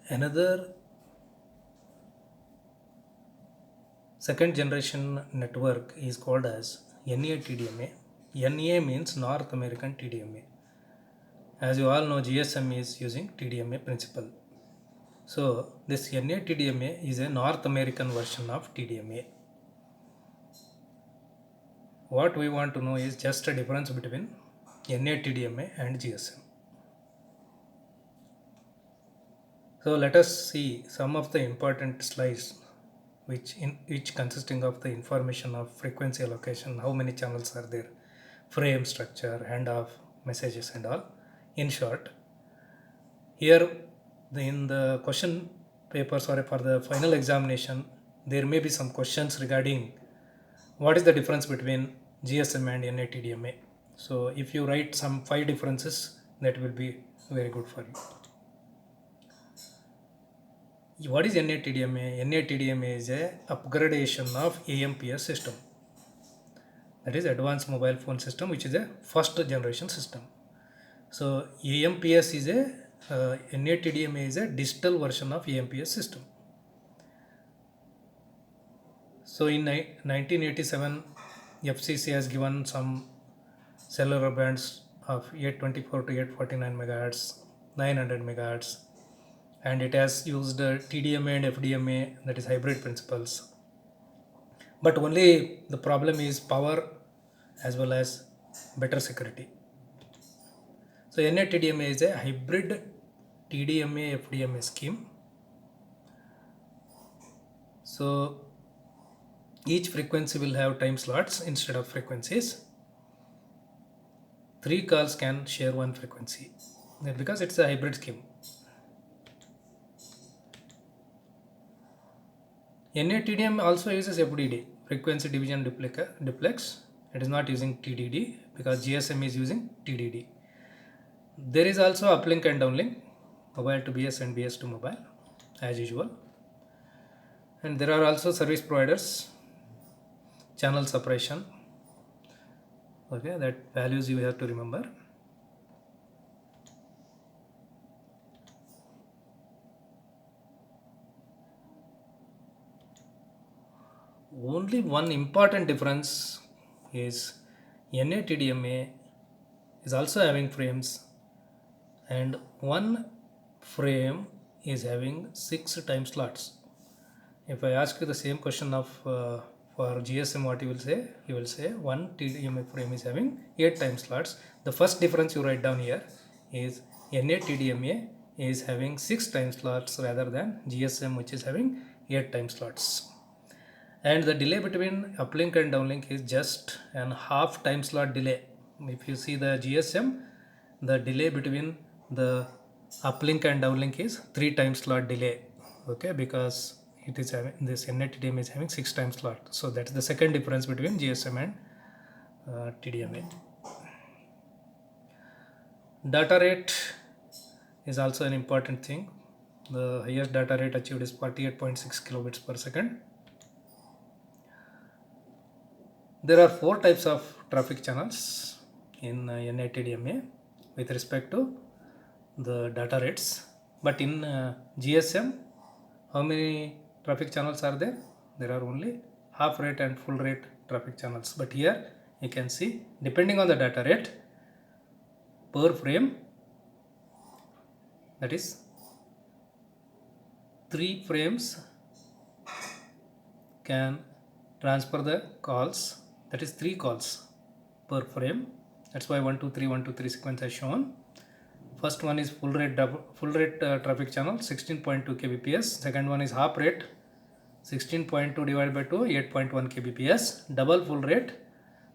Another second generation network is called as NA-TDMA. NA means North American TDMA. As you all know, GSM is using TDMA principle. So this NA-TDMA is a North American version of TDMA. What we want to know is just a difference between NA-TDMA and GSM. So let us see some of the important slides which consisting of the information of frequency allocation, how many channels are there, frame structure, handoff, messages and all. In short, here in the question papers or for the final examination, there may be some questions regarding what is the difference between GSM and NA-TDMA. So if you write some 5 differences, that will be very good for you. What is NA-TDMA? NA-TDMA is a upgradation of AMPS system. That is Advanced Mobile Phone System, which is a first generation system. So AMPS is a NA-TDMA is a digital version of AMPS system. So in 1987, FCC has given some cellular bands of 824 to 849 megahertz, 900 megahertz, and it has used TDMA and FDMA, that is hybrid principles. But only the problem is power as well as better security. So NA-TDMA is a hybrid TDMA FDMA scheme. So each frequency will have time slots instead of frequencies. 3 calls can share one frequency because it's a hybrid scheme. NA-TDM also uses FDD, frequency division duplex. It is not using TDD because GSM is using TDD. There is also uplink and downlink, mobile to BS and BS to mobile as usual. And there are also service providers, channel separation. Okay, that values you have to remember. Only one important difference is NA-TDMA is also having frames, and one frame is having 6 time slots. If I ask you the same question of for GSM, what you will say? You will say one TDMA frame is having 8 time slots. The first difference you write down here is NA-TDMA is having 6 time slots rather than GSM, which is having 8 time slots. And the delay between uplink and downlink is just an half time slot delay. If you see the GSM, the delay between the uplink and downlink is 3 time slot delay. Okay, because it is having this NA-TDMA is having 6 time slot. So that's the second difference between GSM and TDMA. Data rate is also an important thing. The highest data rate achieved is 48.6 kilobits per second. There are 4 types of traffic channels in NA-TDMA with respect to the data rates. But in GSM, how many traffic channels are there? There are only half rate and full rate traffic channels. But here you can see, depending on the data rate, per frame, that is 3 frames can transfer the calls, that is 3 calls per frame. That's why 1 2 3 1 2 3 sequence has shown. First one is full rate traffic channel 16.2 kbps. Second one is half rate 16.2 divided by 2 8.1 kbps. Double full rate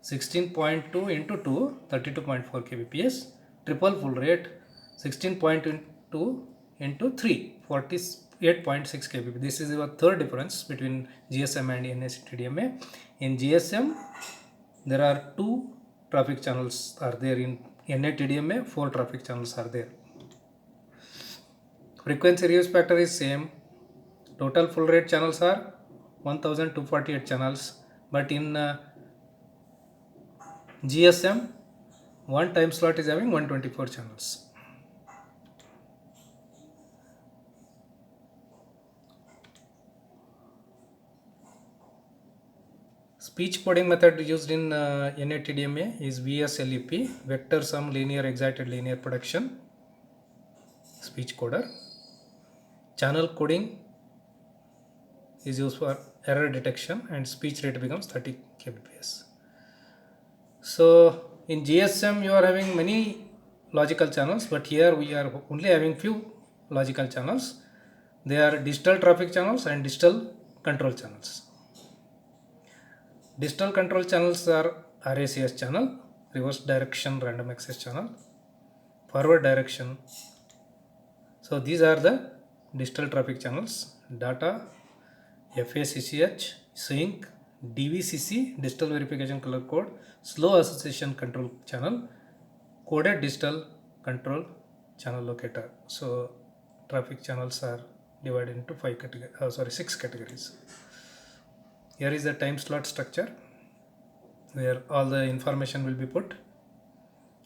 16.2 into 2 32.4 kbps. Triple full rate 16.2 into 3 48.6 kbps. This is your third difference between GSM and NA-TDMA. In GSM, there are 2 traffic channels are there. In NA-TDMA, 4 traffic channels are there. Frequency reuse factor is same. Total full rate channels are 1248 channels, but in GSM, one time slot is having 124 channels. speech coding method used in NATDMA is VSLEP, Vector Sum Linear Excited Linear Production, speech coder. Channel coding is used for error detection and speech rate becomes 30 kbps. So in GSM you are having many logical channels, but here we are only having few logical channels. They are digital traffic channels and digital control channels. Digital control channels are RACS channel, reverse direction random access channel, forward direction. So these are the digital traffic channels: data, FACCH, sync, DVCC, digital verification color code, slow association control channel, coded digital control channel locator. So traffic channels are divided into 6 categories. Here is the time slot structure where all the information will be put: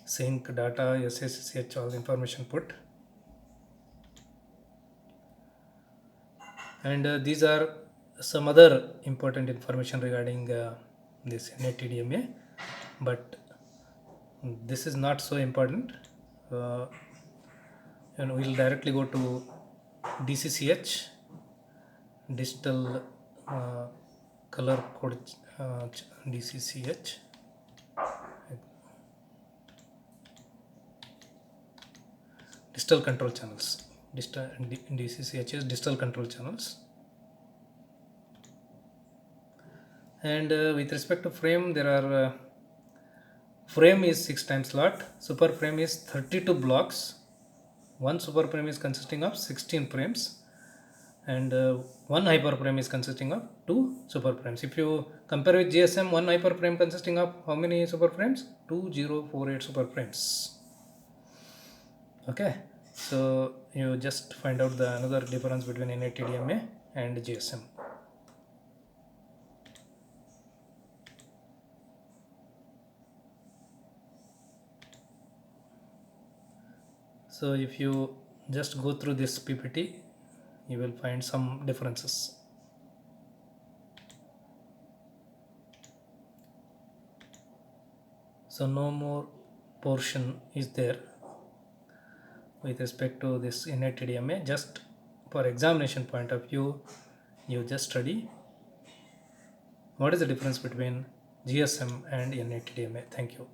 sync, data, SACCH, all the information put. And these are some other important information regarding this NATDMA, but this is not so important. And we'll directly go to DCCH, digital color code, DCCH. Digital control channels. DCCH is digital control channels. And with respect to frame, there are frame is 6 times slot, super frame is 32 blocks. One super frame is consisting of 16 frames, and one hyper frame is consisting of 2 super frames. If you compare with GSM, one hyper frame consisting of how many super frames? 2048 super frames. Okay, so you just find out the another difference between NATDMA and GSM. So if you just go through this PPT, you will find some differences. So no more portion is there with respect to this NATDMA. Just for examination point of view, you just study what is the difference between GSM and NATDMA. Thank you.